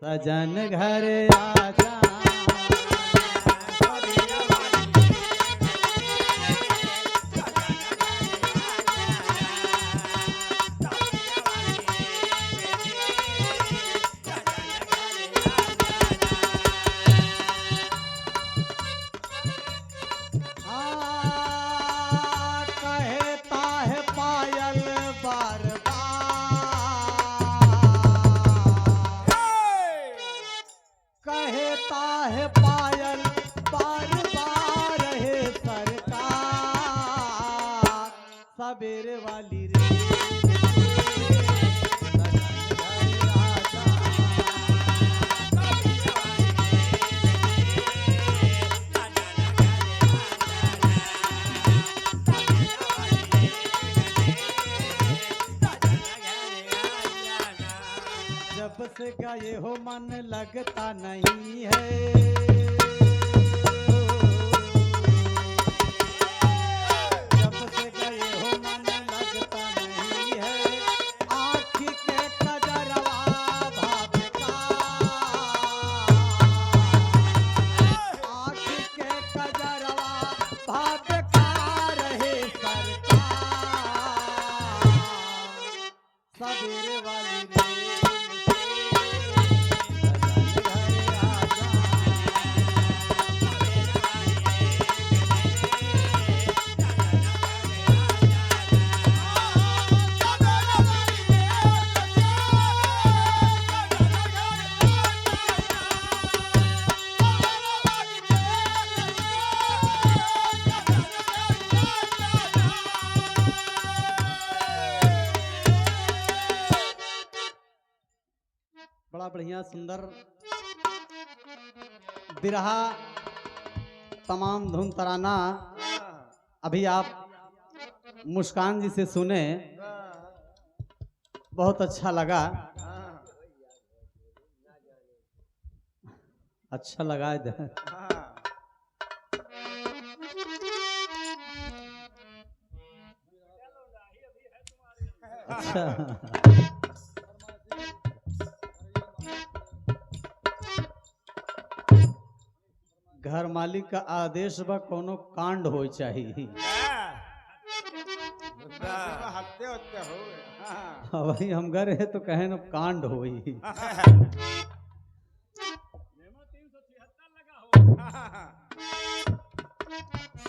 सजन घर आजा। कहता है पायल बार कहता है पायल बार बार है सरकार सबेरे वाली रे जब से गए हो मन लगता नहीं है। जब से गए हो मन लगता नहीं है। आँखी के कजरवा भावका आँखी के कजरवा भावका रहे सरकार सबेरे वाली रे बड़ा बढ़िया सुंदर बिरहा तमाम धुन तराना अभी आप मुस्कान जी से सुने, बहुत अच्छा लगा। अच्छा लगा इधर। अच्छा घर मालिक का आदेश बा कोनो कांड हो चाहिए। वही हम घर है तो कहे न कांड हो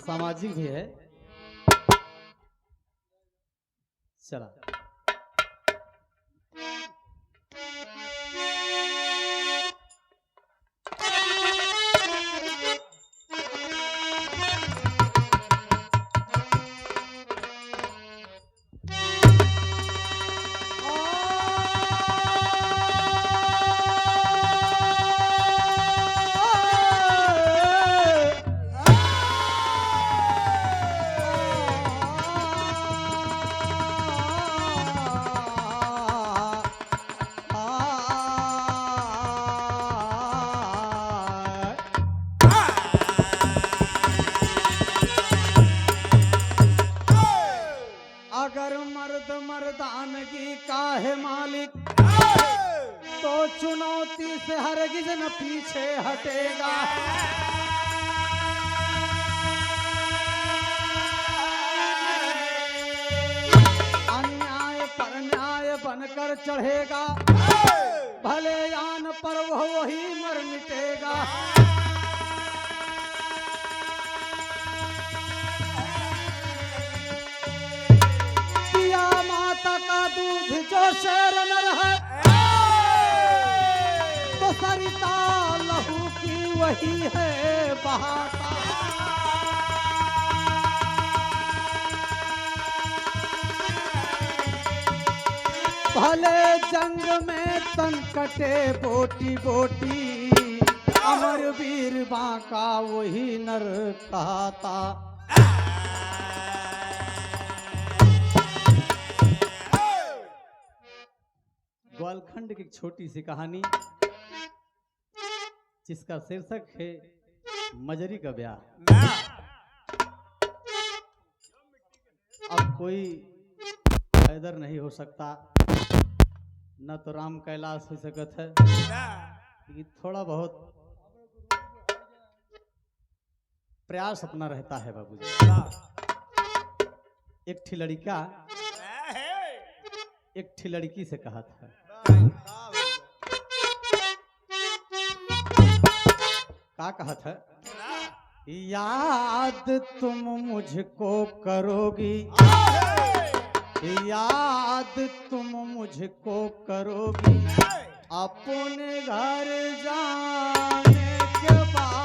सामाजिक भी है। चला मर्दानगी का है मालिक तो चुनौती से हरगिज न पीछे हटेगा। अन्याय पर न्याय बनकर चढ़ेगा, भले यान पर वही मर मिटेगा। माता का दूध जो शेर नर है तो सरिता लहू की वही है बहाता। भले जंग में तन कटे बोटी बोटी, अमर वीर बांका वही नर कहता। ग्वालखंड की छोटी सी कहानी जिसका शीर्षक है मजरी का ब्याह। अब कोई हैदर नहीं हो सकता, न तो राम कैलाश हो सकता है, कि थोड़ा बहुत प्रयास अपना रहता है बाबूजी। एक ठी लड़का एक ठी लड़की से कहा था, क्या कहा था? याद तुम मुझको करोगी, याद तुम मुझको करोगी, अपने घर जाने के बाद।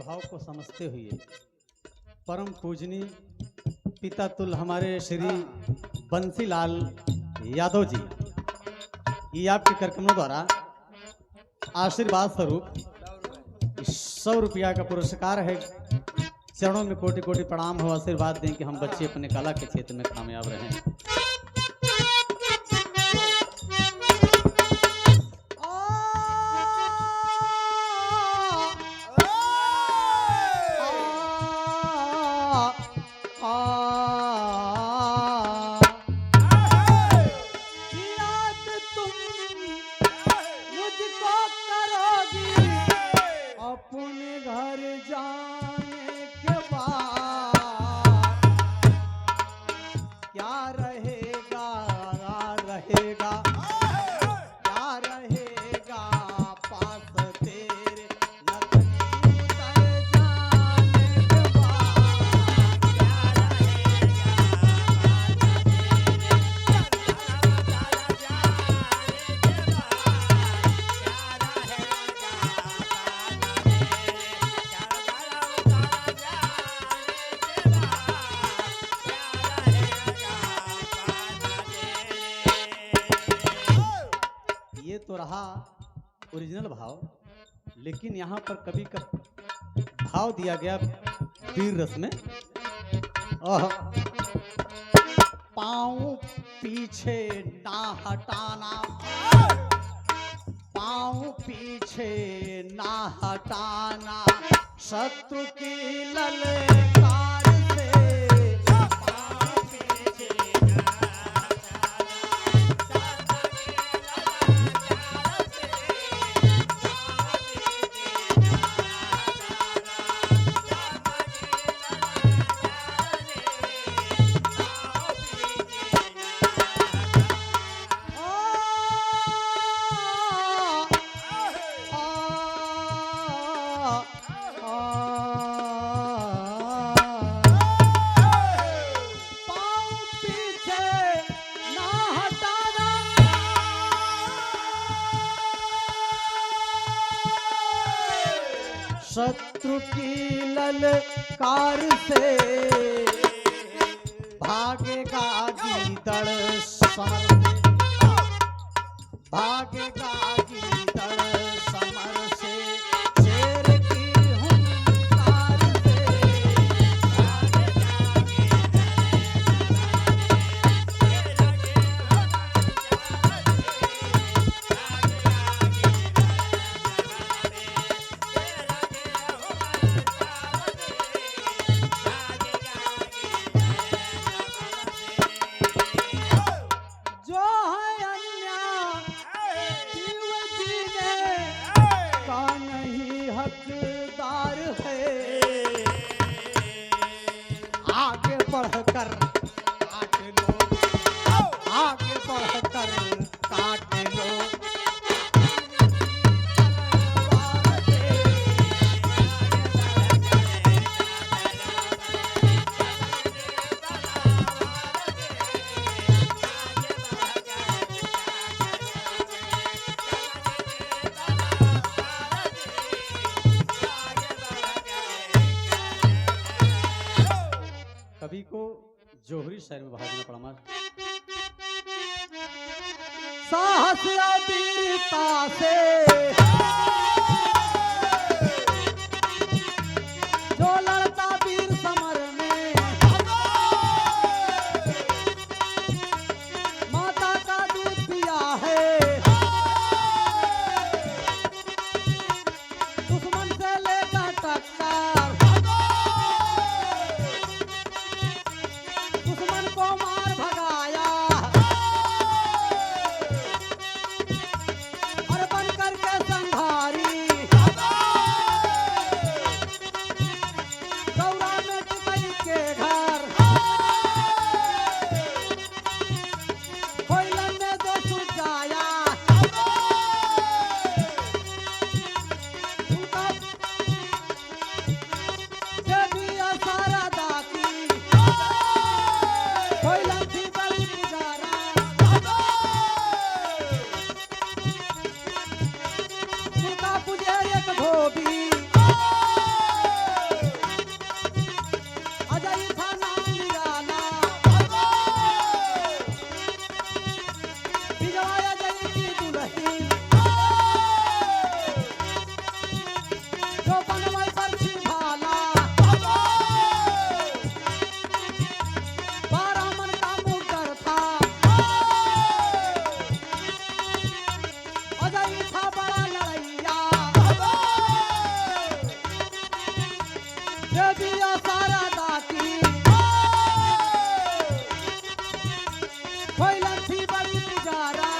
भाव को समझते हुए परम पूजनीय पिता तुल हमारे श्री बंसीलाल यादव जी, ये आपके कार्यक्रमों द्वारा आशीर्वाद स्वरूप 100 रुपया का पुरस्कार है। चरणों में कोटि कोटि प्रणाम हो, आशीर्वाद दें कि हम बच्चे अपने कला के क्षेत्र में कामयाब रहें। अपने घर जाने के बाद क्या रहेगा, रहेगा क्या रहेगा पास तेरे, नथनी उतर जाने के बाद क्या ये तो रहा ओरिजिनल भाव, लेकिन यहाँ पर कवि का भाव दिया गया वीर रस में। पाँव पीछे ना हटाना, पाँव पीछे ना हटाना, शत्रु की ललकार से पाँव पीछे शत्रु की ललकार से भागेगा गीदड़ समर से, भागेगा गीदड़ समर से, शेर की हुंकार से हकदार है, आगे बढ़कर काट लो, आगे बढ़कर काट लो। कवि को जोहरी शायर में बहा देना पड़ा मार। साहस या वीरता से जो लड़ता वीर समर अजय था नाम निराला बिजवाया जय की दुल्ही जो बनवाई परछी भाला 12 मन का मुकर था अजय था बड़ा लड़ैया देविया सारा दाती कोयलन थी बड़ी पुजारा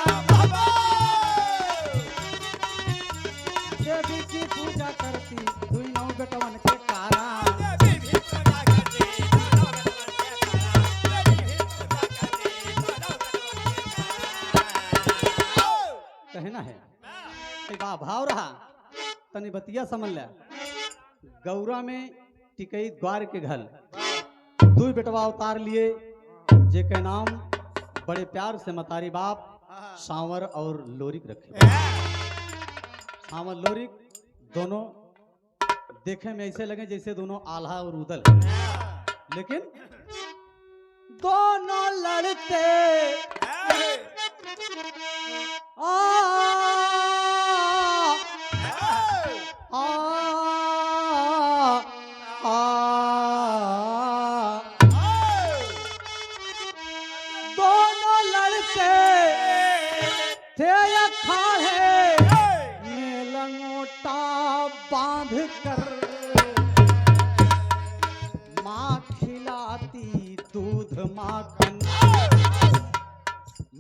देवी की पूजा करती दुई नौ बेटवन के कारा कहना है बा भाव रहा तनी बतिया समझ लिया गौरा में टिकई द्वार के घर दुई बेटवा उतार लिए जे के नाम बड़े प्यार से मतारी बाप सांवर और लोरिक रखे सांवर लोरिक दोनों देखे में ऐसे लगे जैसे दोनों आल्हा और उदल लेकिन दोनों लड़ते आ दोनों लड़के थे अखाड़े में लंगोटा बांध कर माँ खिलाती दूध माखन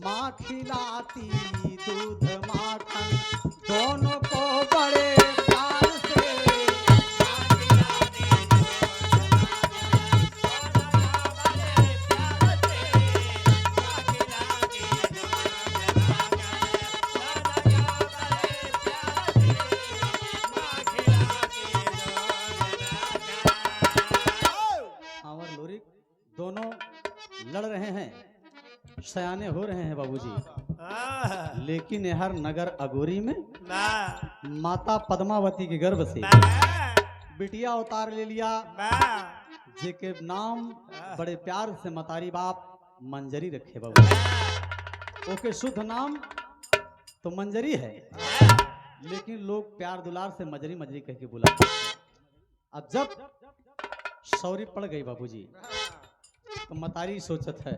माँ खिलाती दूध माखन दोनों को बड़े प्यार से दोनों लड़ रहे हैं सयाने हो रहे हैं बाबूजी लेकिन हर नगर अगोरी में माता पद्मावती के गर्भ से बिटिया उतार ले लिया जेके नाम बड़े प्यार से मतारी बाप मंजरी रखे बाबू ओके शुद्ध नाम तो मंजरी है लेकिन लोग प्यार दुलार से मजरी मजरी कह के बुलाते हैं। अब जब सौरी पड़ गई बाबूजी तो मतारी सोचत है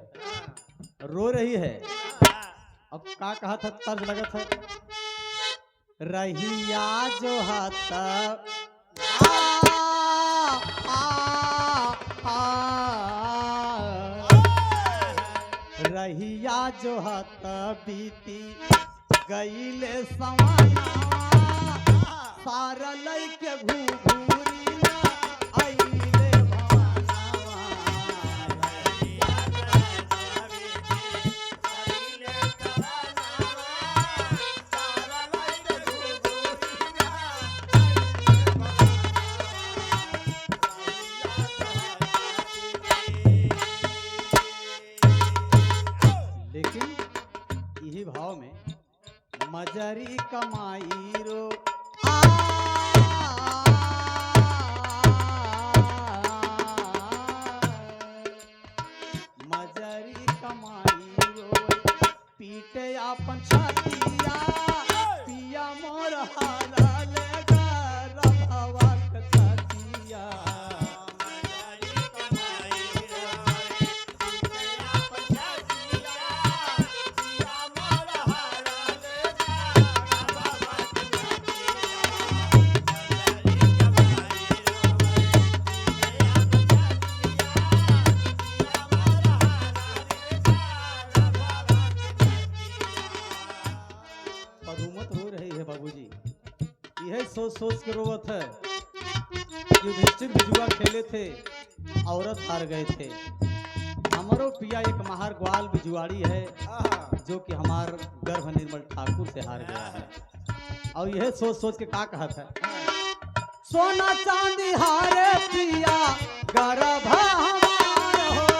रो रही है अब का कहा था तर्ज लगत है रहिया जो हाथ रहिया जो हाथ बीती गईले सवाना सारा लइके घूघूरी ना आईले भवानावा लेकिन यही भाव में मजरी कमाई रो मजरी कमाई रो पीटे अपन छतिया पिया मोर हारा लेगा रभवक छतिया सोच सोच के रोवत है युधिष्ठिर बिजुआ खेले थे औरत हार गए थे हमारो पिया एक महार ग्वाल बिजुआड़ी है जो कि हमार गर्भ निर्मल ठाकुर से हार गया है और यह सोच सोच के का कहा था सोना चांदी हारे पिया गर्भ हमार हो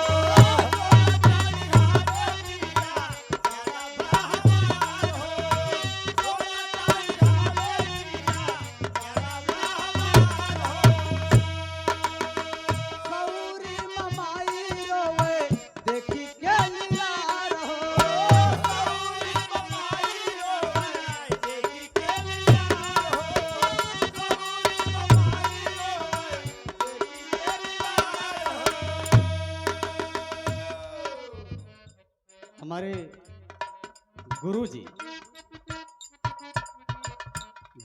गौरी हमारे गुरु जी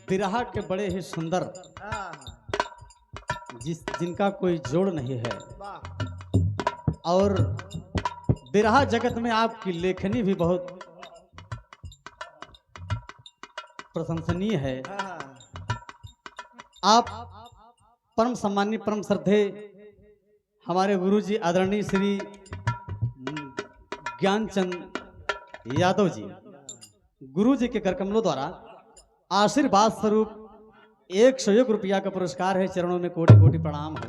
बिरहा के बड़े ही सुंदर, जिनका कोई जोड़ नहीं है, और बिरहा जगत में आपकी लेखनी भी बहुत प्रशंसनीय है। आप परम सम्मानीय परम श्रद्धेय हमारे गुरु जी आदरणीय श्री ज्ञानचंद यादव जी, गुरु जी के करकमलों द्वारा आशीर्वाद स्वरूप 101 रुपया का पुरस्कार है। चरणों में कोटि कोटि प्रणाम हो।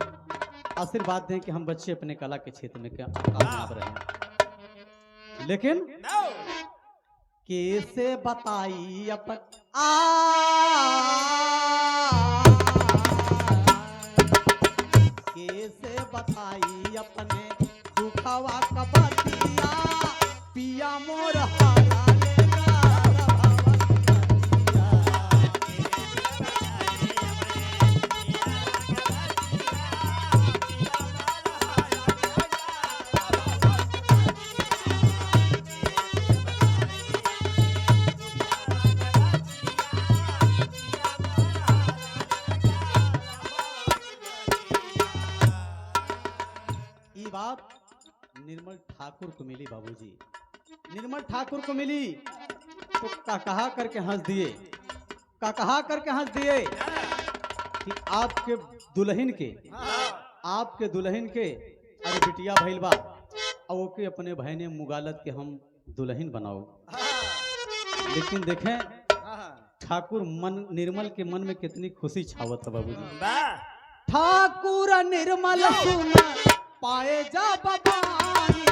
आशीर्वाद दें कि हम बच्चे अपने कला के क्षेत्र में क्या कामयाब रहे। लेकिन कैसे बताई अपन कैसे बताई अपने दुखवा कबतिया, पिया मोर हारा बात निर्मल ठाकुर को मिली। बाबूजी निर्मल ठाकुर को मिली तो कहा करके हंस दिए, कहा करके हंस दिए कि आपके दुल्हन के अरे बिटिया भइल बा और के अपने भाई मुगालत के हम दुल्हन बनाओ। लेकिन देखें ठाकुर निर्मल के मन में कितनी खुशी छावत है। बाबूजी ठाकुर निर्मल सुना पाए जा बबानी,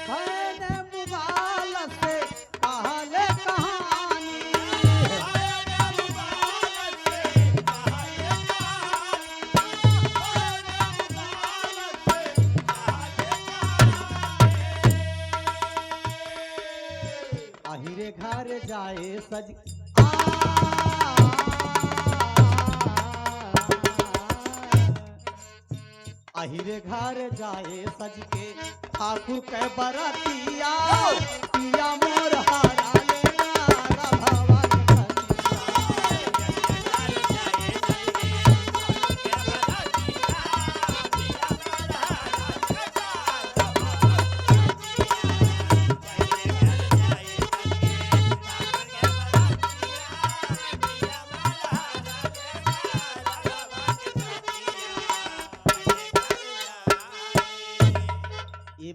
मैंने मुगाल से कहले कहानी, आहिरे घर जाए सज आहिरे घर जाए सज के ठाकुर के बरतिया, पिया मोर हारा लेना भवन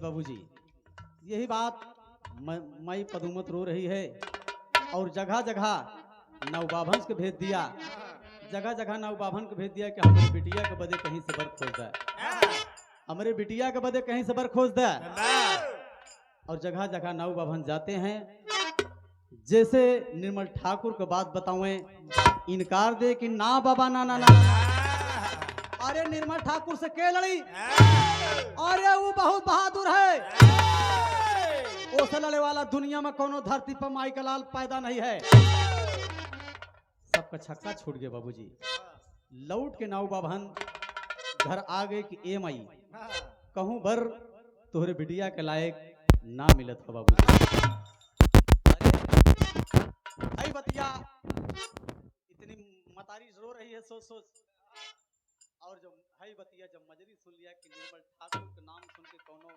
बाबूजी यही बात मई पदुमत रो रही है। और जगह जगह नवबाभन के भेज दिया, जगह जगह नवबाभन को भेज दिया कि हमारे बिटिया के बदे कहीं से बर खोज दे, हमारे बिटिया के बदे कहीं से बर खोज दे। और जगह जगह नवबाभन जाते हैं। जैसे निर्मल ठाकुर को बात बताऊं, इनकार दे कि ना बाबा ना ना ना, अरे निर्मल ठाकुर से के लड़ी, अरे वो बहुत बहादुर है, ओसे लड़े वाला दुनिया में कोनो धरती पर माई का लाल पैदा नहीं है। सबका छक्का छूट गया बाबूजी। लौट के नाव बाभन घर आ गए कि ए माई कहूं भर तोहरे बिटिया के लायक ना मिलत हो बाबूजी। अरे बतिया इतनी मतारी रो रही है, सोच सोच। और जब हई बतिया जब मजरी सुन लिया कि निर्मल ठाकुर के नाम सुन के कोनो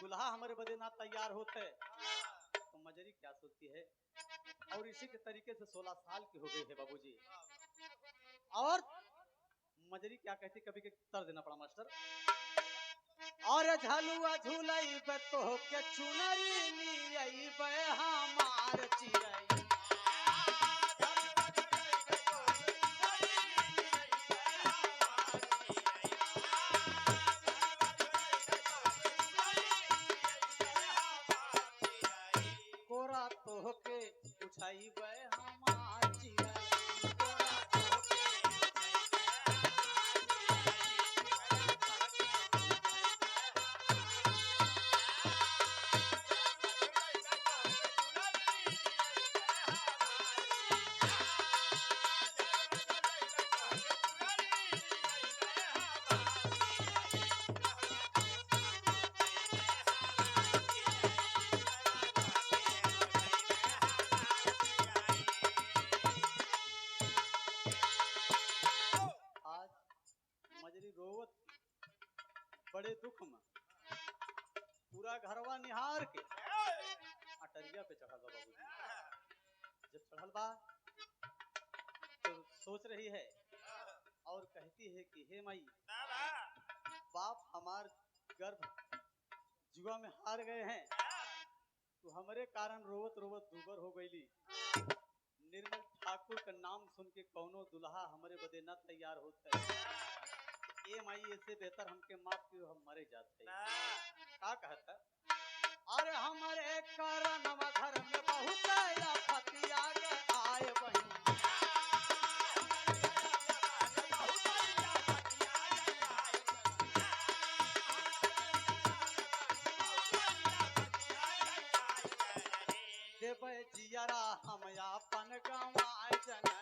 दुल्हा हमारे बदे ना तैयार होते, तो मजरी क्या सोचती है। और इसी के तरीके से 16 साल की हो गई है बाबूजी। और मजरी क्या कहती, कभी के तर देना पड़ा मास्टर। और झलुआ झूलई पे तो के चुनरी लियई बे हमार चिरई, उठाई बे हमार चिरई। पे चढ़ल बा बाबूजी। जब चढ़ल बा तो सोच रही है और कहती है कि हे माई, बाप हमार गर्भ जुआ में हार गए हैं, तो हमारे कारण रोवत रोवत दूबर हो गईली। निर्मल ठाकुर का नाम सुन के कौनो दुल्हा हमारे बदे न तैयार होता है। ए माई, इससे बेहतर हमके माफ क्यों, हम मरे जाते हैं। का कहता, अरे हमारे कारण घर में बहुत आफत आए बहन। देव जियरा हम अपन गंवाए जननी,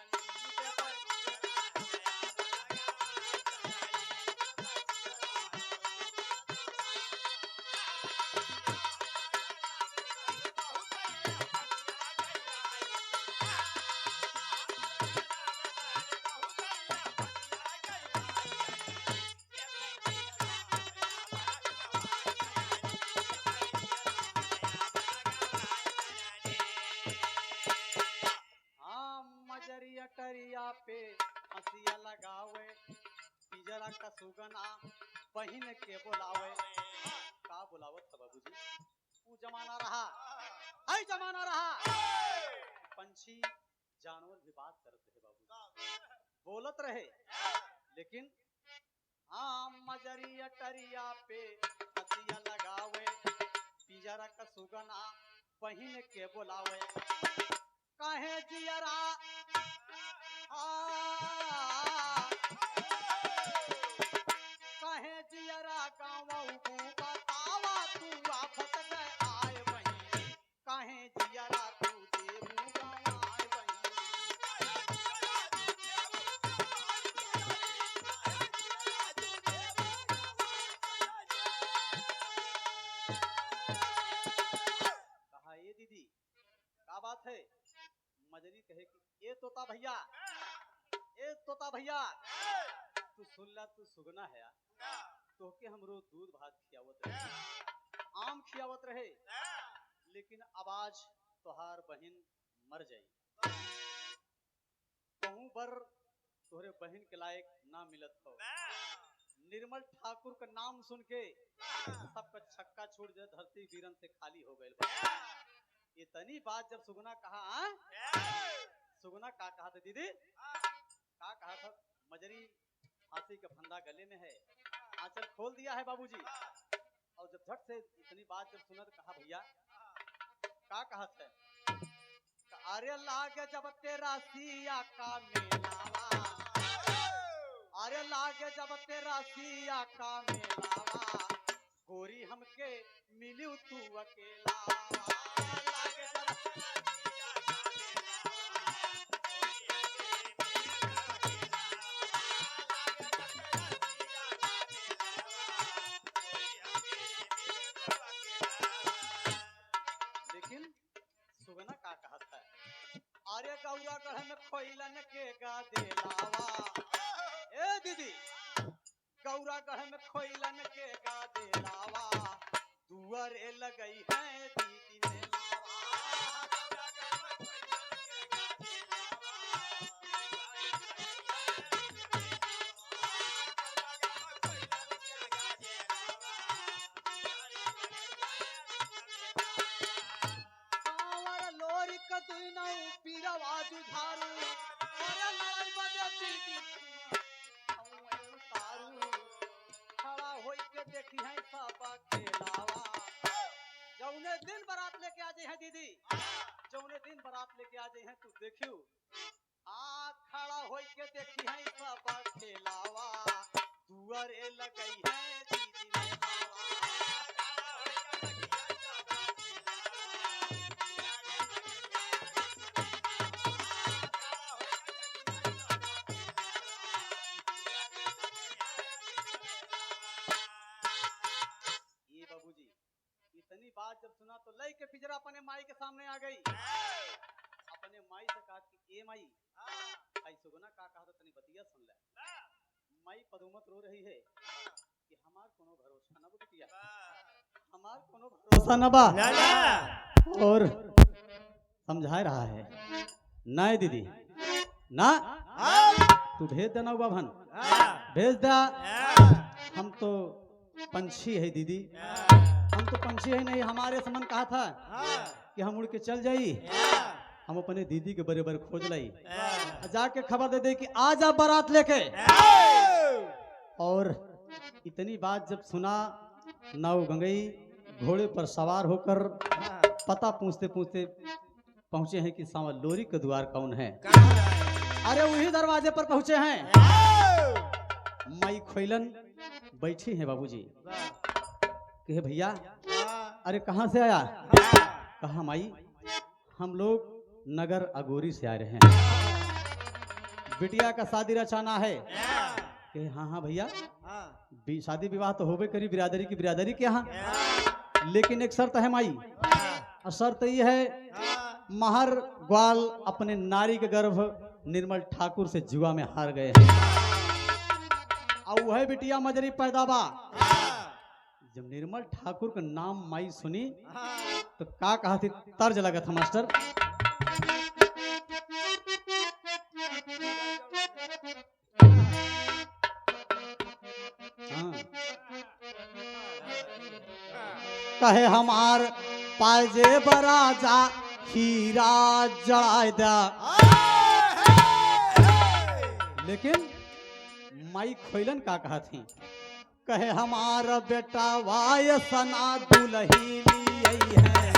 टरिया पे हंसिया लगावे, पिजरा का सुगना बहिन के बुलावे। का बुलावत था बाबूजी? वो जमाना रहा, आई जमाना रहा। पंछी जानवर भी बात करते हैं बाबूजी, बोलत रहे। लेकिन हाँ, मजरिया टरिया पे हंसिया लगावे, पिजरा का सुगना बहिन के बुलावे। काहे जियरा कहे जियरा गाँव बतावा तू आफत में आए वहीं। कहे जियरा तू देवू गाँव आए वहीं। कहा ये दीदी क्या बात है? मजरी कहे कि ए तोता भैया, ए तोता भैया, तू सुन ला, तू सुगना है, तो के हमरो दूध भात खियावत रहे, आम खियावत रहे, लेकिन आवाज तोहार बहन मर जाई। कहूं बर तोहरे बहन के लायक ना मिलत हो। निर्मल ठाकुर का नाम सुन के सबका छक्का छूट जाए, धरती वीरन से खाली हो गए। इतनी बात जब सुगना कहा, सुगना का कहा था दीदी? का कहा था? मजरी फांसी का फंदा गले में है, आंचल खोल दिया है बाबूजी। और जब झट से इतनी बात जब सुना तो कहा भैया का कहा था? अरे लागे जब तेरा सिया का मेलावा, अरे लागे जब तेरा सिया का मेलावा, गोरी हमके मिलू तू अकेला। लागे जब सुगना का कहा था? अरे गौरा गढ़ में खोइलन के गा देलावा। ए दीदी, गौरा गढ़ में खोइलन के गा देलावा, दुआरे लगई है दीदी ने देखी है सबा खेलावा। जौने दिन बारात लेके आ जाए हैं दीदी, जौने दिन बारात लेके आ जाए हैं तू देखियो, खड़ा होई के देखी है सबा खेलावा, दुआरे लगई है दीदी ने इतनी बात जब सुना तो लई के पिजरा अपने माई के सामने आ गई। अपने माई से कहा कि ए माई, आई सुगना का कहा तो तनी बतिया सुन ले। माई पदुमत रो रही है कि हमार कोनो भरोसा ना बिटिया, हमार कोनो भरोसा ना बा। और समझा रहा है। नहीं दीदी ना, तू भेज देना बाभन, भेज दे। हम तो पंछी है दीदी, हम तो पंछी है नहीं। हमारे समन कहा था कि हम उड़ के चल जाई, हम अपने दीदी के बराबर खोज लाई, जाके खबर दे दे कि आज आप बारात लेके। और इतनी बात जब सुना, नाव गंगई घोड़े पर सवार होकर पता पूछते पूछते पहुंचे हैं कि सांवल लोरी के द्वार कौन है। अरे वही दरवाजे पर पहुंचे हैं। माई खोइलन बैठी हैं बाबूजी। कहे भैया अरे कहाँ से आया? कहा माई हम लोग नगर अगोरी से आ रहे हैं, बिटिया का शादी रचाना है। कहे हाँ हाँ भैया, शादी विवाह तो होबे करी बिरादरी की बिरादरी के यहाँ, लेकिन एक शर्त है माई। शर्त ये है महर ग्वाल अपने नारी के गर्भ निर्मल ठाकुर से जुआ में हार गए हैं, और वह बिटिया मजरी पैदाबा। जब निर्मल ठाकुर का नाम माई सुनी तो का कहा थी, तर्ज लगा था मास्टर। कहे हमार पाजे बराजा हीरा जड़ाए दा। लेकिन माई खोइलन का कहा थी, कहे हमारा बेटा वाय सना दुलही ली है।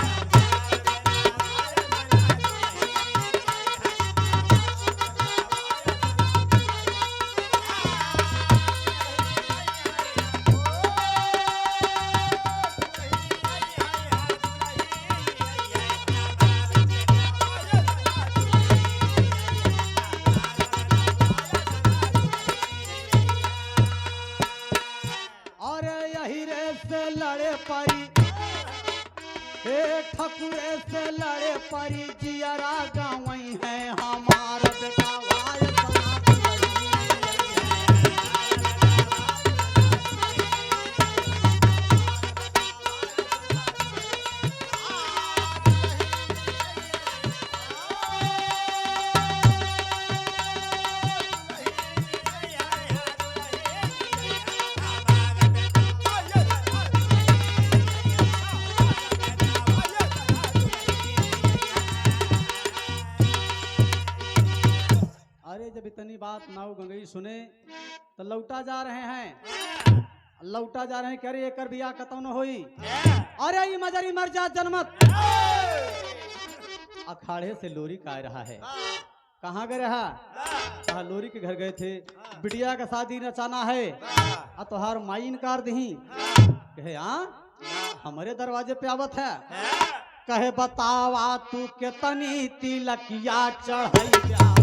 ठकुरे से लड़े परी जियरा गावई है हमारा बेटा वाय सना इतनी बात नाव गंगई सुने तो लौटा जा रहे हैं, लौटा जा रहे हैं। कह रही एकर बिया कतौ न होई। अरे ये मजरी मर जा जनमत। अखाड़े से लोरी का रहा है। कहाँ गए रहा? कहा लोरी के घर गए थे, बिटिया का शादी रचाना है, तोहार माई इनकार दही। कहे हाँ हमारे दरवाजे पे आवत है। कहे बतावा तू के तनी तिलकिया चढ़ैया।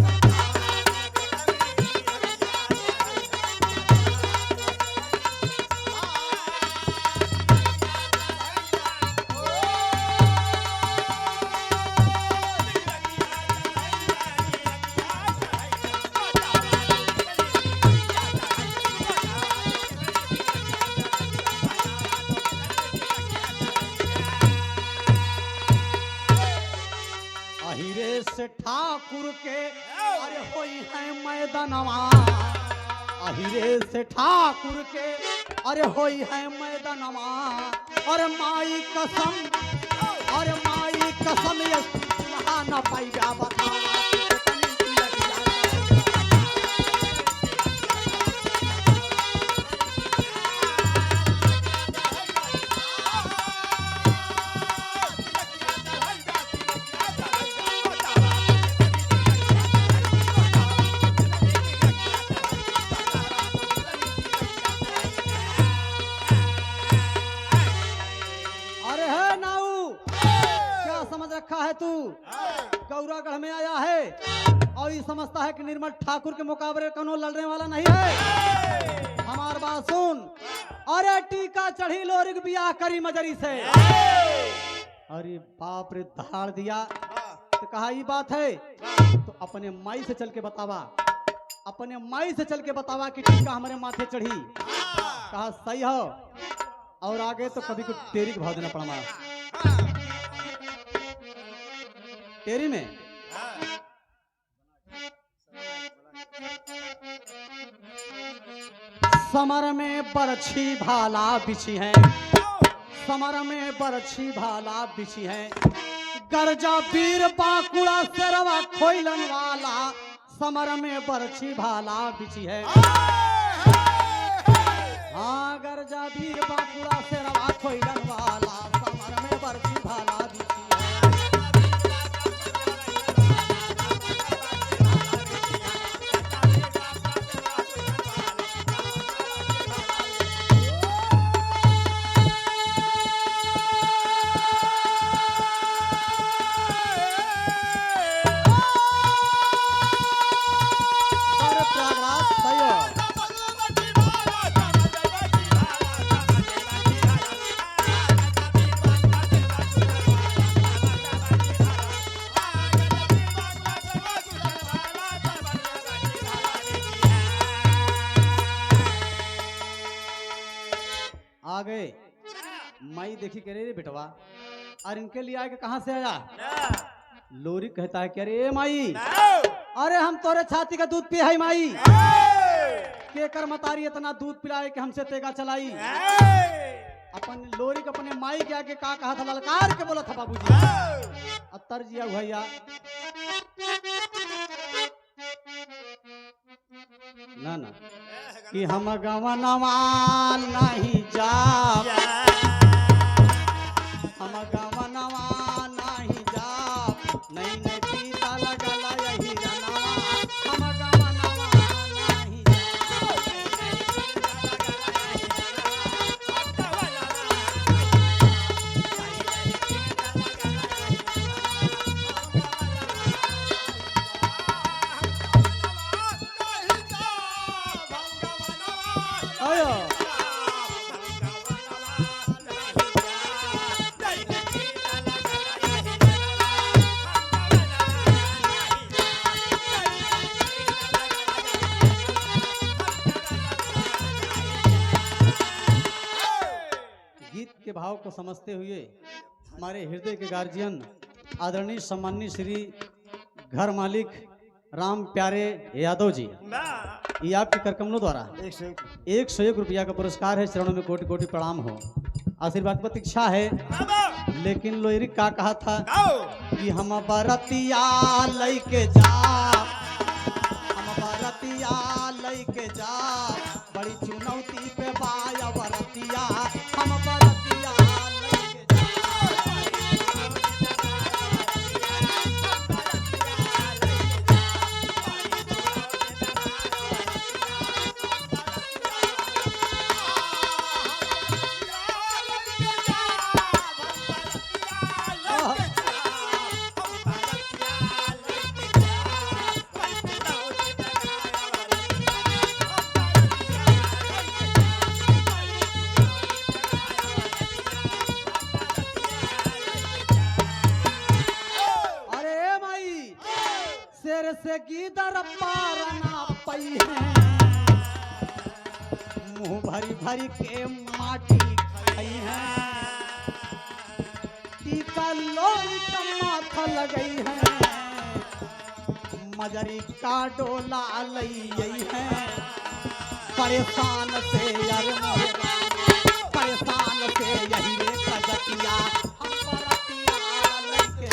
से ठाकुर के अरे होई है मैदानवा। अहिरे से ठाकुर के अरे होई है मैदानवा। अरे माई कसम, अरे माई कसम ये सुलहा न पाई जा बतावा। है तू गौरागढ़ में आया है और ये समझता है कि निर्मल ठाकुर के मुकाबले कौनो लड़ने वाला नहीं है। हमार बात सुन। अरे टीका चढ़ी लोरी बियाह करी मजरी से। अरे बाप रे धाड़ दिया। तो कहा ये बात है तो अपने माई से चल के बतावा, अपने माई से चल के बतावा कि टीका हमारे माथे चढ़ी। कहा सही हो, और आगे तो कभी कुछ तेरी के भाव देना पड़ा। टेरी में समर में बरछी भाला बिछी है, समर में बरछी भाला बिछी है, गरजा वीर बांकुड़ा शेरवा खोइलन वाला, समर में बरछी भाला बिछी है। हाँ गरजा वीर बांकुड़ा शेरवा खोइलन वाला, समर में बरछी भाला बिछी है। आ गए माई देखी कह रही बेटवा, और इनके लिए आए कि कहां से आया? लोरी कहता है कि अरे माई, अरे हम तोरे छाती का दूध पिए है माई, के कर मतारी इतना दूध पिलाए कि हमसे तेगा चलाई। अपन लोरी के अपने माई के आगे का कहा था, ललकार के बोला था बाबूजी। अतर जिया भैया ना ना कि हम गवनवा नहीं जा, हम गवनवा नहीं जा, नहीं नहीं पीता लगला यही रनवा, हम गवनवा नहीं आयो। गीत के भाव को समझते हुए हमारे हृदय के गार्जियन आदरणीय सम्माननीय श्री घर मालिक राम प्यारे यादव जी, ये आपके करकमलों द्वारा 101 रुपया का पुरस्कार है। चरणों में कोटि कोटि प्रणाम हो, आशीर्वाद प्रतीक्षा है। लेकिन लोरी का कहा था कि हम बरतिया लैके जा, हम बरतिया लैके जा, बड़ी चुनौती पे बाया बरतिया, हम बरतिया लैके जा। शेर से गीदर पार ना पई है, मुंह भरी भरी के माटी खाई है, टीका लोरी का माथा लगई है, मजरी का डोला लई है, परेशान से यार परेशान से यही रे कजतिया, हम बरतिया लेके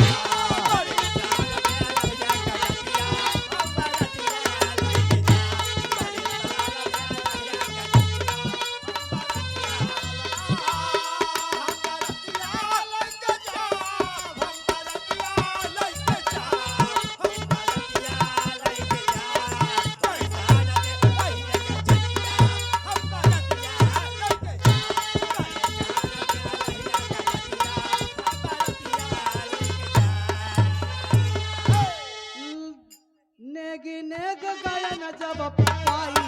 नेग गायन जब पाई,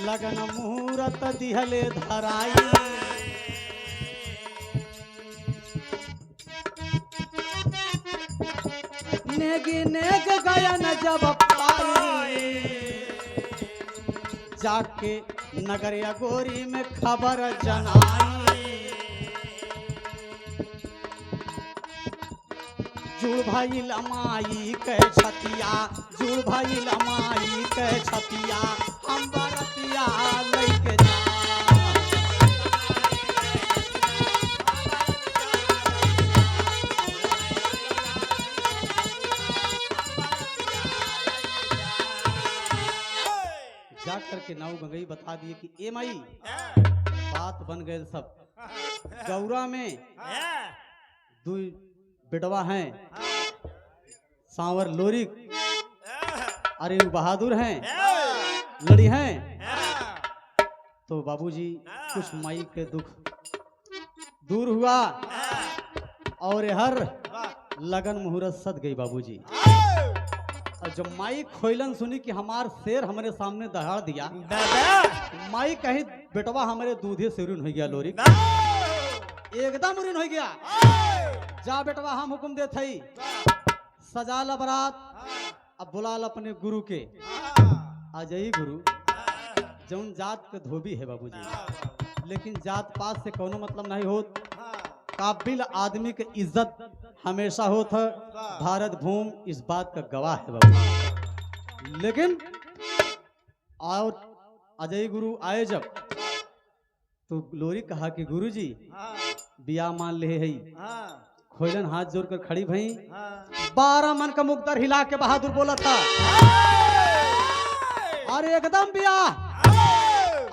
लगन मुहूर्त दिहले धराई, नेगी नेग गायन जब पाई, जाके नगरिया गोरी में खबर जनाई, जुड़ भइल माई के छतिया, जुड़ भइल माई के छतिया, हम बरतिया लइके जा। जा करके नाव गंगई बता दिए कि ए माई बात बन गए सब। गौरा में दो बेटवा हैं, सांवर लोरिक अरे बहादुर हैं, लड़ी हैं। तो बाबूजी कुछ माई के दुख दूर हुआ और हर लगन मुहूर्त सद गई बाबूजी। और जब माई खोइलन सुनी कि हमार शेर हमारे सामने दहाड़ दिया, माई कहीं बेटवा हमारे दूधे से ऋण हो गया, लोरी एकदम ऋण हो गया। जा बेटवा हम हुक्म दे थई, सजा ला बरात, अब बुला ला अपने गुरु के। आ जाई गुरु जौन जात के धोबी है बाबूजी, लेकिन जात पात से कोनो मतलब नहीं होत। काबिल आदमी के इज्जत हमेशा होत है, भारत भूमि इस बात का गवाह है बाबू। लेकिन और अजय गुरु आए जब, तो लोरी कहा कि गुरुजी बिया मान ले है। खोइलन हाथ जोड़कर खड़ी भई, 12 मन का मुक्तर हिला के बहादुर बोला था, अरे एकदम बिया,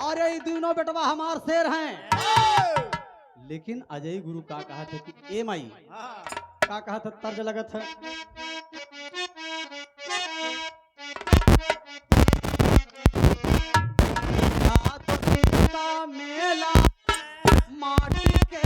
अरे ये दोनों बेटवा हमार शेर हैं। लेकिन अजय गुरु का कहा था कि ए माई का कहा था, तर्ज लगत है। मेला माटी के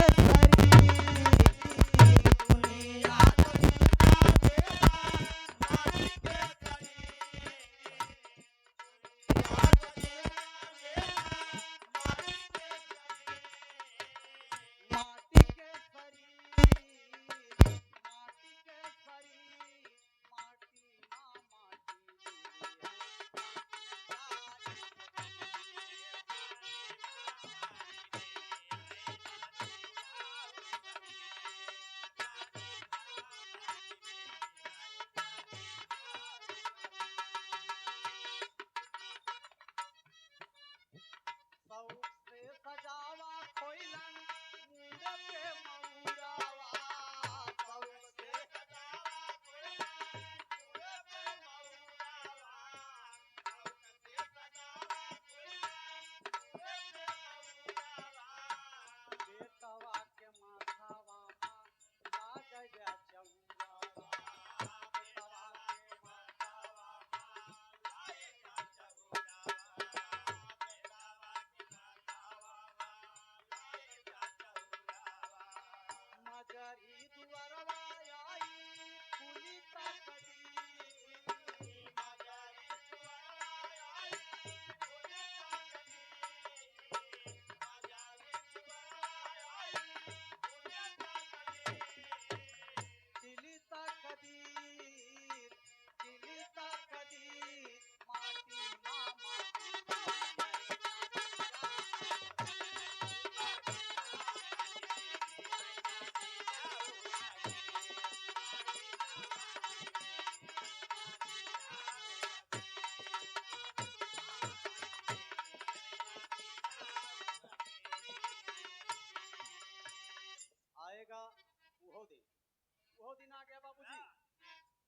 वो दिन आ गया बाबूजी।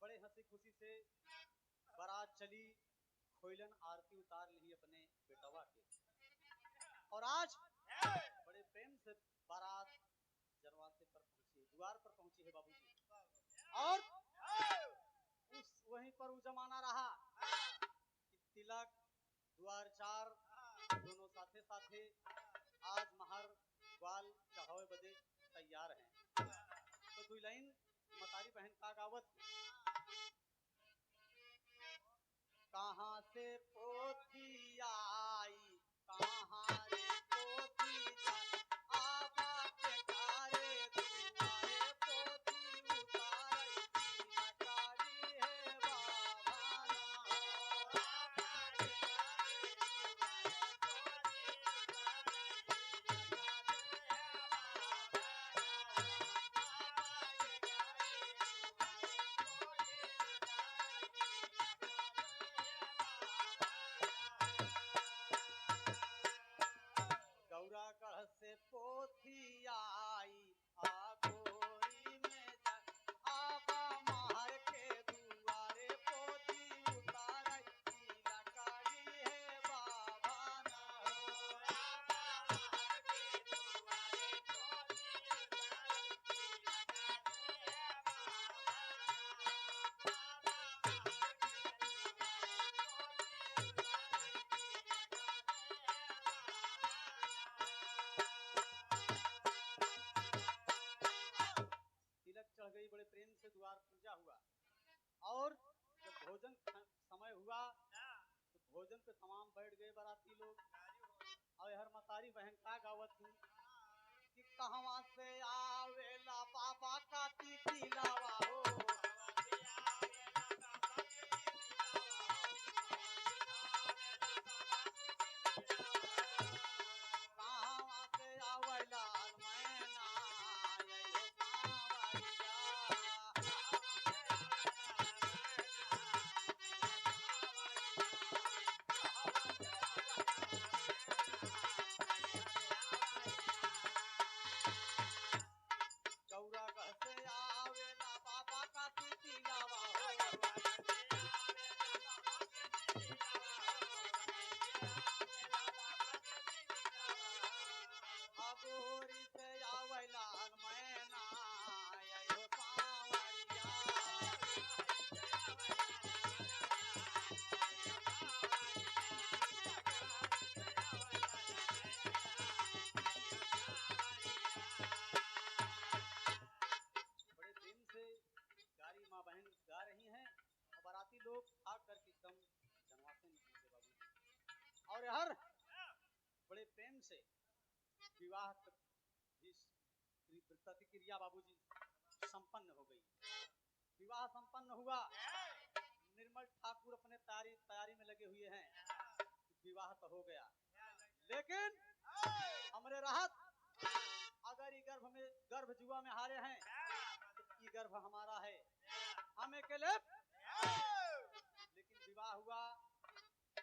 बड़े हंसी खुशी से बारात चली, खोइलन आरती उतार ली अपने बेटवा के, और आज बड़े प्रेम से बारात जनवासे पर पहुंची, द्वार पर पहुंची है बाबूजी। और उस वहीं पर वो जमाना रहा कि तिलक द्वार चार दोनों साथे साथे आज महर ग्वाल चढ़ावे बदे तैयार हैं। तो दो लाइन मतारी बहन का गावत, कहाँ से पोथी आई, कहाँ रे पोथी आई, आबा के तारे दुआरे पोथी उतारी, नकारी है बाबा पे तमाम बैठ गए बाराती लोग। और हर मतारी बहन का गावत थी कि कहवा से आवेला बाबा का तीती लावा हो, कहवा से आवेला मैना यो कांवरिया। गौरा घर से आवेला बाबा का तीती लावा हो, अगोरी से आवेला मैना यो कांवरिया। बड़े प्रेम से गारी माँ बहन गा रही हैं और बाराती लोग खा कर एकदम जनवासे निकले बाबू। और हर बड़े प्रेम से विवाह प्रतिक्रिया बाबूजी संपन्न हो गई। विवाह संपन्न हुआ। निर्मल ठाकुर अपने तैयारी में लगे हुए हैं। विवाह तो हो गया, लेकिन हमरे राहत अगर ये गर्भ जुआ में हारे हैं तो ये गर्भ हमारा है, हम अकेले। लेकिन विवाह हुआ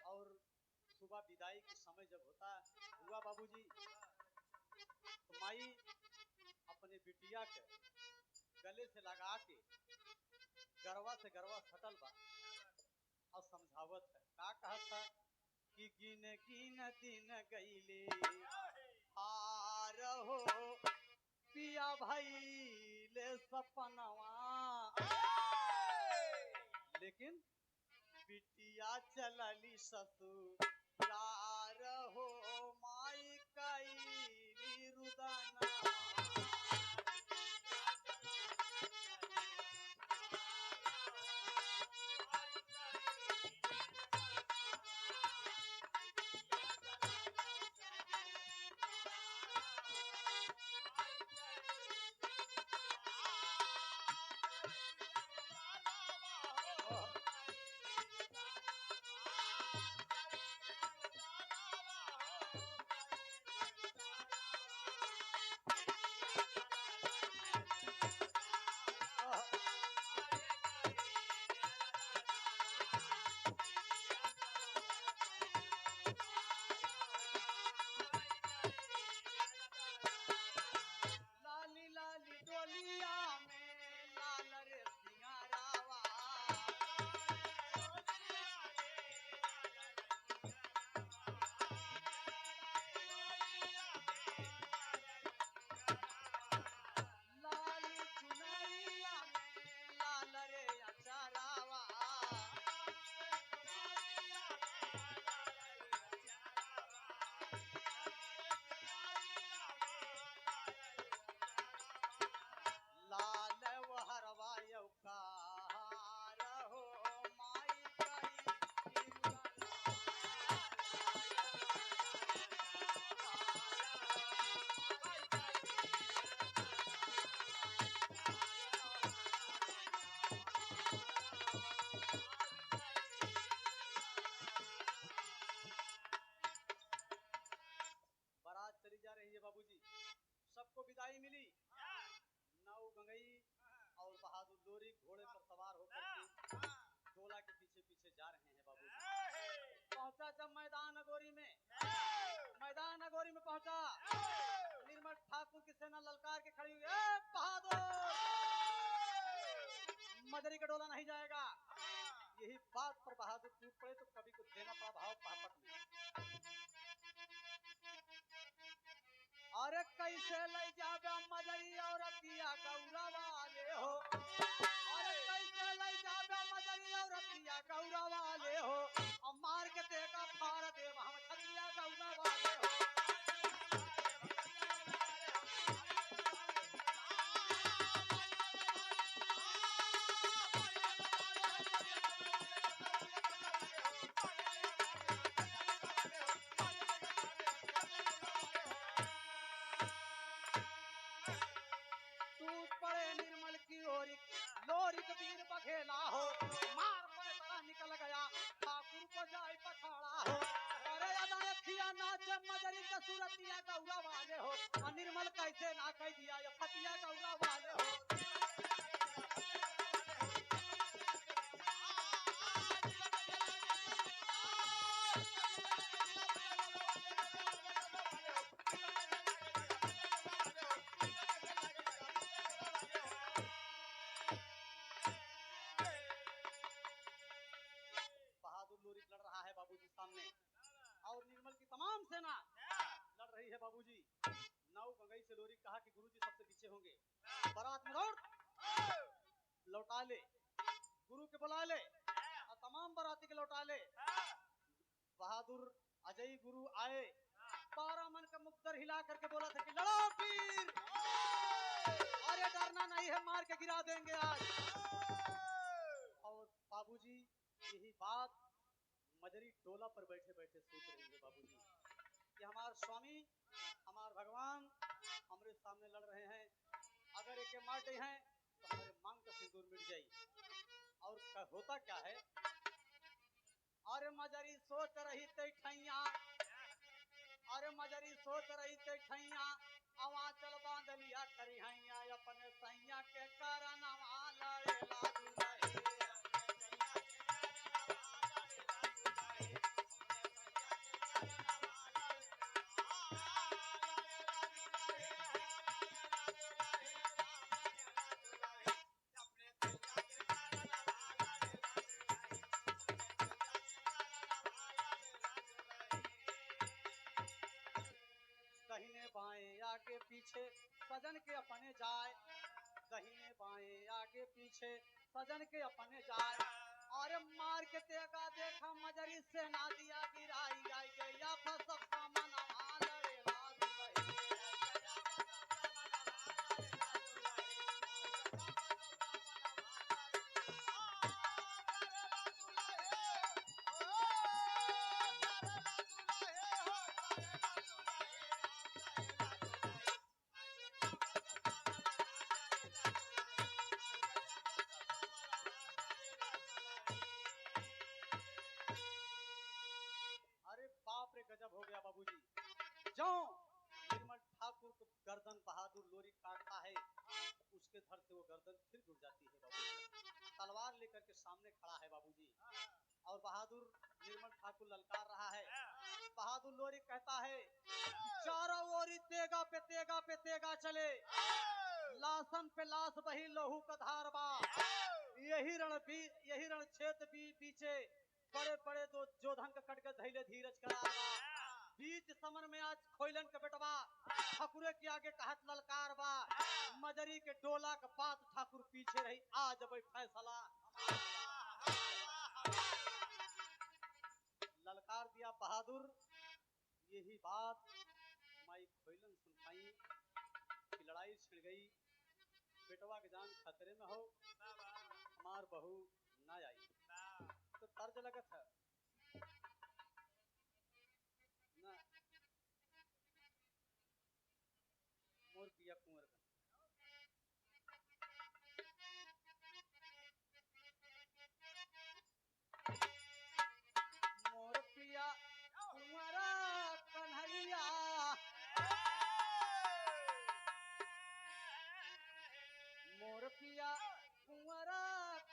और सुबह विदाई के समय जब हुआ बाबूजी, तो माई अपने बिटिया के गले से लगा के गरवा से गरवा सटल बा और समझावत है। का कहत था कि गिन गिन दिन गईले हार हो, पिया भाई ले सपनवा, लेकिन बिटिया चलली ससुरार हो, माई कईली रुदनवा। लाली लाली डोलिया में लाल रे सिंगारावा, लाली चुनरिया में लाल रे अचारावा, लाल वहरवा यौका हो, माई कई बारात चली जा रही है बाबूजी। सबको विदाई मिली। नाव गंगई और बहादुर लोरी घोड़े पर सवार होकर के डोला के पीछे पीछे जा रहे हैं बाबूजी। पहुंचा जब मैदान अगोरी में, मैदान अगोरी में पहुंचा, निर्मल ठाकुर की सेना ललकार के खड़ी हुई, बहादुर मदरी का डोला नहीं जाएगा। यही बात पर बहादुर टूट पड़े तो कभी को देना पड़ा भाव पापट में। अरे कैसे ले जाबे मदरी और अतिया गौरा वाले हो, अरे कैसे ले जाबे मदरी और अतिया गौरा वाले हो, और मार के देखा फाड़ दे हम छतिया गौरा वाले हो। निर्मल की ओर लोरिक वीर बघेला हो, मार पैसा निकल गया ठाकुर को जाए पछाड़ा हो। अरे अखिया नाचे मजरी के सूरतिया गौरा वाले हो, निर्मल कैसे ना कह दिया ये फतिया गौरा वाले हो। बहादुर लोरिक लड़ रहा है बाबूजी सामने, और निर्मल की तमाम सेना लड़ रही है बाबूजी। नाव गंगई से लोरिक कहा कि गुरुजी सबसे पीछे होंगे, बारात में दौड़ लौटा ले, गुरु के बुला ले और तमाम बाराती के लौटा ले। बहादुर अजय गुरु आए, 12 मन का मुक्तर हिला करके बोला था कि लड़ो पीर, अरे डरना नहीं है, मार के गिरा देंगे आज। और बाबूजी यही बात मजरी टोला पर बैठे बैठे सोच रही है बाबूजी कि हमारे स्वामी हमारे भगवान हमारे सामने लड़ रहे हैं, अगर एक मार गए हैं तो हमारे मांग का सिंदूर मिट जाए। और होता क्या है, अरे मजरी सोच रही ते ठैया, अरे मजरी सोच रही ते ठैया, अवा चल बांध लिया करी हैया, अपने सैया के कारण लड़े लागी रहे। दहिने बाएं आगे पीछे सजन के अपने जाए, दहिने बाएं आगे पीछे सजन के अपने जाए। और मार के तेगा देखा मजरी से ना दिया गिराई गाई गया सब सामान लड़े लागी रही। बाप रे गजब हो गया बाबूजी। जो निर्मल ठाकुर को गर्दन बहादुर लोरी काटता है, उसके धड़ से वो गर्दन फिर जुड़ जाती है बाबूजी। तलवार लेकर के सामने खड़ा है बाबूजी, और बहादुर निर्मल ठाकुर ललकार रहा है। बहादुर लोरी कहता है चारों ओर तेगा पे तेगा चले, लाशन पे लाश बही लहू का धारबा, यही रण क्षेत्र पीछे बड़े बड़े दो जोधन का कटकर धैले धीरज करागा। बीच समर में आज खोइलन के बेटवा ठाकुरे के आगे कहत ललकार बा, मजरी के डोला का बात ठाकुर पीछे रही, आज भाई फैसला। ललकार दिया बहादुर, यही बात माई खोइलन सुन पाई कि लड़ाई छिड़ गई, बेटवा के जान खतरे में हो, हमार बहू ना आई। तो तर्ज लगत है ना, मोर पिया कुंवर का मोर पिया कुंवरा कन्हैया, मोर पिया कुंवरा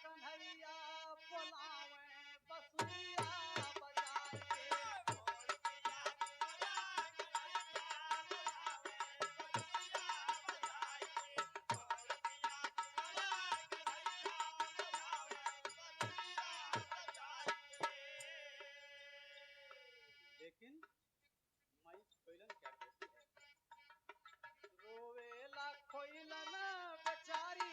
कन्हैया, बोलावे बसुरिया बजाए के। लेकिन माई खोइलन क्या कहती है, रोवेला खोइलन बेचारी,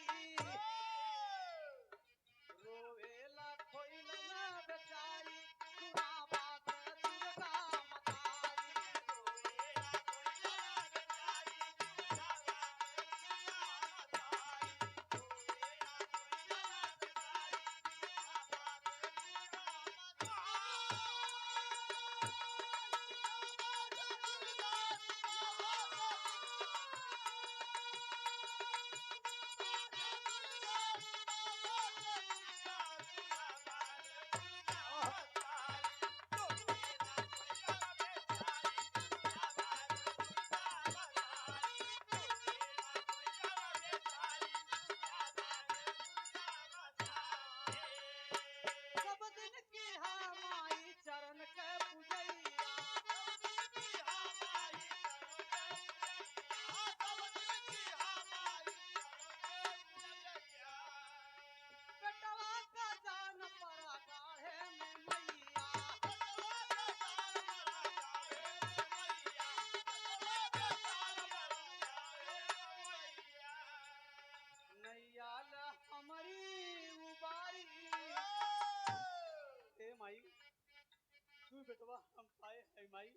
बेटवा हम पाए है माई,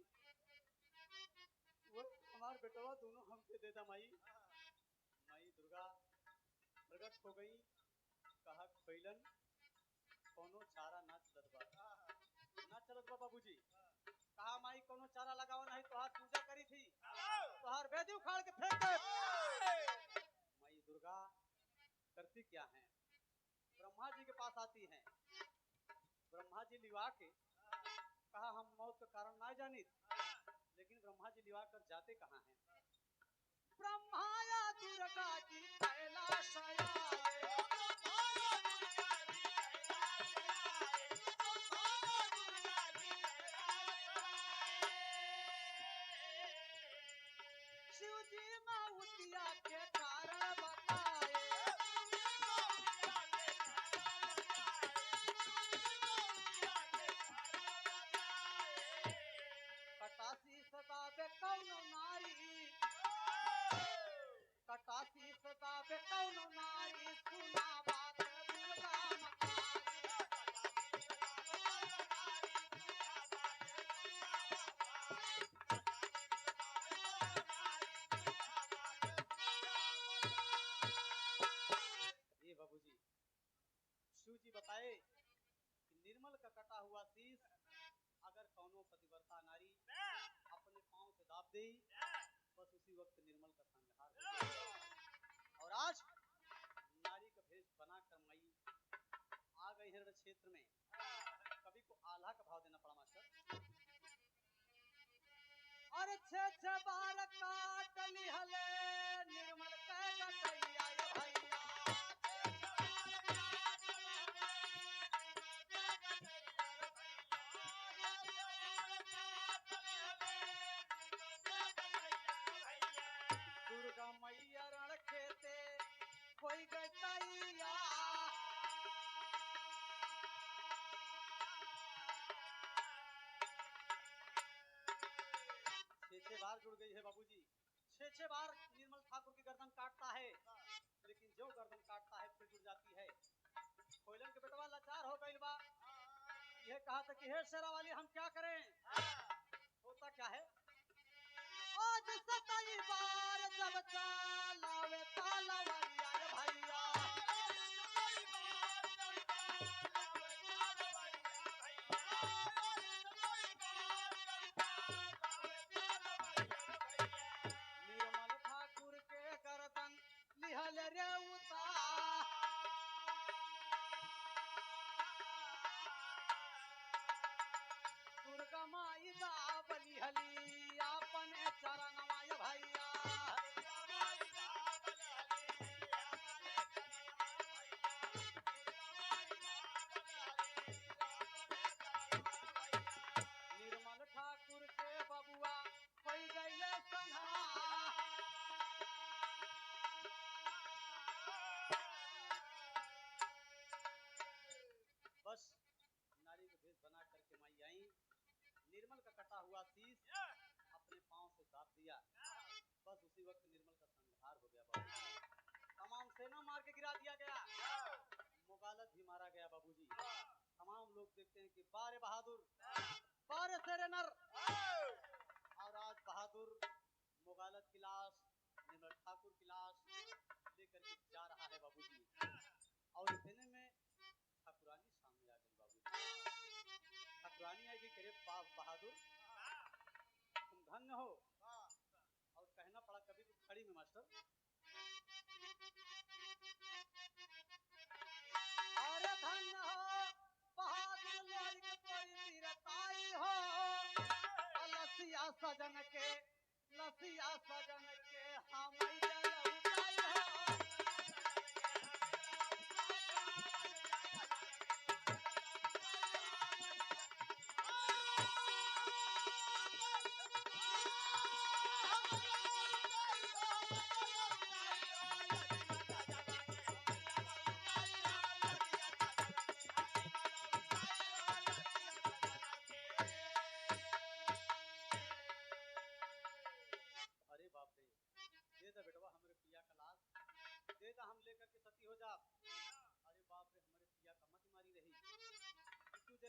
वो हमार बेटवा दोनों हमके दे दा माई। माई दुर्गा प्रकट हो गई, कहा खैलन कोनो चारा ना चलत बा बाबूजी। कहा माई कोनो चारा लगावा नहीं, तोहार पूजा करी थी, तोहार वेदी उखाड़ के फेंक दे। माई दुर्गा करती क्या है, ब्रह्मा जी के पास आती हैं। ब्रह्मा जी लिवा के कहा हम मौत का कारण ना जानी, लेकिन ब्रह्मा जी लिवा कर जाते कहाँ हैं। ब्रह्माया दुर्गा जी कैलाश आए, शिव जी माउतिया के कारण बताए। कटासी सदा पे कौनो नारी, कटासी सदा पे कौनो नारी, सुना बात दुर्गा ये बाबूजी शिव जी बताए कि निर्मल का कटा हुआ शीश अगर कौनो पतिव्रता नारी अपने पांव से दाब दे, बस उसी वक्त निर्मल का संहार हो जाए। और आज नारी का भेष बनाकर मई आ गई है क्षेत्र में। कवि को आल्हा का भाव देना पड़ा मास्टर। और छे बार काट लिहले निर्मल का कटैया ये भैया, दुर्गा मैया रण खेते कोई गटैया। छह बार जुड़ गई है बाबूजी, छह बार निर्मल ठाकुर की गर्दन काटता है, लेकिन जो गर्दन काटता है फिर जुड़ जाती है। कोयलन के बेटवा लाचार हो गई बा, यह कहा था कि हे शेरा वाली हम क्या करें। होता क्या है, आज 27 बार जब चलावे तालवैया रे भैया, निर्मल ठाकुर के गर्दन लिहल रे उतार। दुर्गा माई दाब लिहली अपने चरणवा ये भैया, निर्मल ठाकुर के बबुआ कोई गईले संघा। बस नारी को भेष बना करके माई आई, निर्मल का कटा हुआ शीश अपने पांव से दाब दिया, बस उसी वक्त निर्मल का संहार हो गया। बाबू तमाम सेना मार के गिरा दिया गया, मुगालत भी मारा गया बाबूजी। तमाम लोग देखते हैं कि बारे बहादुर, बारे तेरे नर। और आज बहादुर मुगालत की लाश, निर्मल ठाकुर की लाश लेकर के जा रहा है बाबूजी। और इतने में ठाकुरानी सामने आ गई बाबूजी। ठाकुरानी आएगी करे बहादुर तुम धन्य हो, और कहना पड़ा कभी तो खड़ी में मास्टर। अरे धन्य हो बहादुर लड़की कोई वीरताई हो, लसिया सजन के, लसिया सजन के हम जलउताई हो। अरे बाप रे,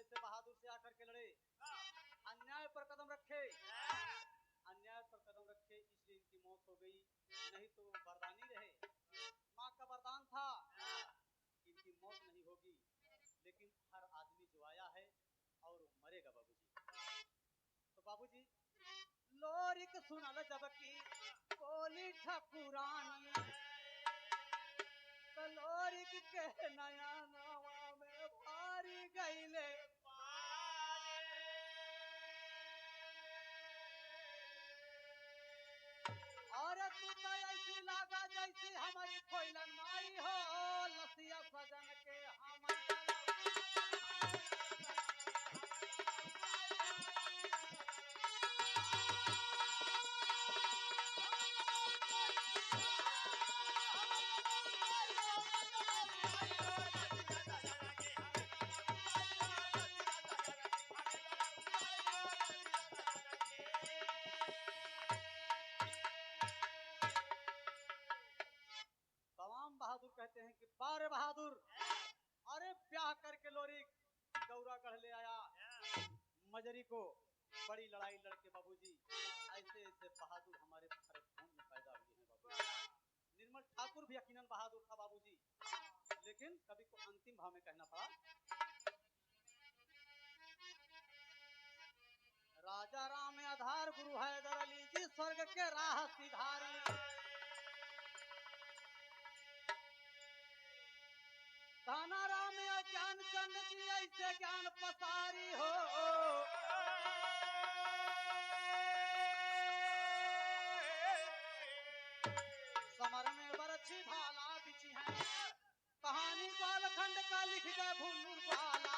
से बहादुर से आकर के लड़े, अन्याय पर कदम रखे, अन्याय पर कदम रखे, इसलिए इनकी मौत हो गई, नहीं तो वरदानी रहे। माँ का वरदान था कि इनकी मौत नहीं होगी, लेकिन हर आदमी जो आया है और वो मरेगा बाबूजी। तो बाबूजी लोरिक सुनल जबकि बोली ठकुरानी, तो लोरिक के नया नवा में भारी गईले, और तू तो ऐसी लागा जैसी हमारी कोयलन माई हो, लसिया सजन के हम बहादुर कहते हैं कि बारे बहादुर, अरे ब्याह करके लोरी गौरागढ़ ले आया मजरी को, बड़ी लड़ाई लड़के बाबूजी ऐसे ऐसे बहादुर हमारे भारत में पैदा हुए हैं बाबूजी। निर्मल ठाकुर भी यकीनन बहादुर था बाबूजी, लेकिन कभी को अंतिम भाव में कहना पड़ा, राजा राम आधार गुरु हैदर अली जी स्वर्ग के राह सिधारी, ताना राम ज्ञान चंद जी ऐसे ज्ञान पसारी हो, समर में बरछी भाला बिछी है, कहानी बालखंड का लिख गए भूलूर वाला।